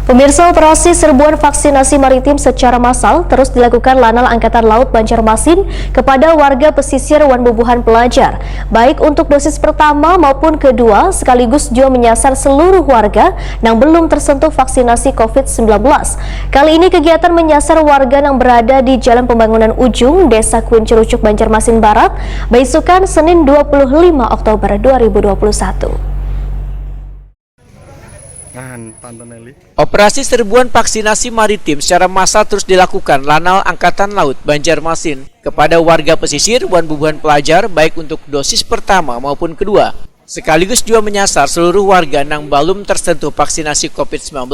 Pemirsa, operasi serbuan vaksinasi maritim secara massal terus dilakukan Lanal Angkatan Laut Banjarmasin kepada warga pesisir Wan Bubuhan Pelajar, baik untuk dosis pertama maupun kedua, sekaligus juga menyasar seluruh warga yang belum tersentuh vaksinasi COVID-19. Kali ini kegiatan menyasar warga yang berada di Jalan Pembangunan Ujung, Desa Kuincerucuk, Banjarmasin Barat, beisukan Senin 25 Oktober 2021. Operasi serbuan vaksinasi maritim secara massal terus dilakukan Lanal Angkatan Laut Banjarmasin kepada warga pesisir Wan Bubuhan Pelajar baik untuk dosis pertama maupun kedua, sekaligus juga menyasar seluruh warga yang belum tersentuh vaksinasi COVID-19.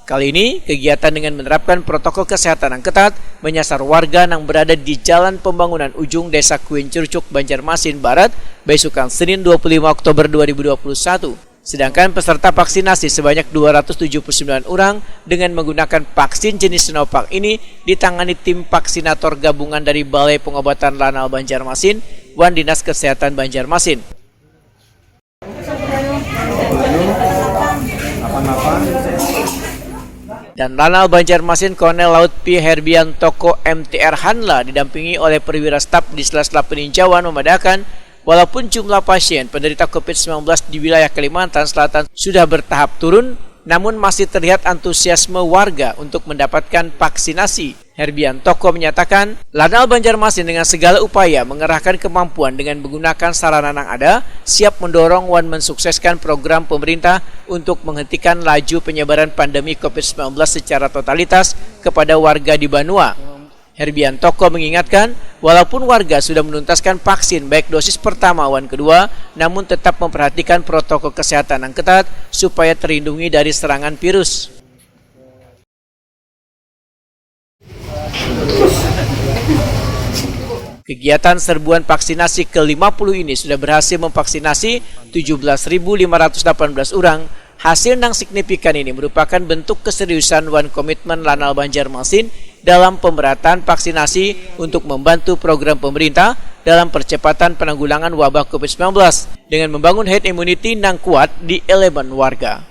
Kali ini kegiatan dengan menerapkan protokol kesehatan yang ketat menyasar warga yang berada di Jalan Pembangunan Ujung, Desa Kuincerucuk, Banjarmasin Barat, beisukan Senin 25 Oktober 2021. Sedangkan peserta vaksinasi sebanyak 279 orang dengan menggunakan vaksin jenis Sinovac ini ditangani tim vaksinator gabungan dari Balai Pengobatan Lanal Banjarmasin, Wan Dinas Kesehatan Banjarmasin. Dan Lanal Banjarmasin Kolonel Laut P. Herbiantoko MTR Hanla didampingi oleh perwira staf di sela-sela peninjauan memadakan walaupun jumlah pasien penderita COVID-19 di wilayah Kalimantan Selatan sudah bertahap turun, namun masih terlihat antusiasme warga untuk mendapatkan vaksinasi. Herbiantoko menyatakan, Lanal Banjarmasin dengan segala upaya mengerahkan kemampuan dengan menggunakan sarana yang ada, siap mendorong Wan mensukseskan program pemerintah untuk menghentikan laju penyebaran pandemi COVID-19 secara totalitas kepada warga di Banua. Herbiantoko mengingatkan, walaupun warga sudah menuntaskan vaksin baik dosis pertama maupun kedua, namun tetap memperhatikan protokol kesehatan yang ketat supaya terlindungi dari serangan virus. Kegiatan serbuan vaksinasi ke-50 ini sudah berhasil memvaksinasi 17.518 orang. Hasil yang signifikan ini merupakan bentuk keseriusan Wan Komitmen Lanal Banjarmasin dalam pemerataan vaksinasi untuk membantu program pemerintah dalam percepatan penanggulangan wabah COVID-19 dengan membangun herd immunity yang kuat di elemen warga.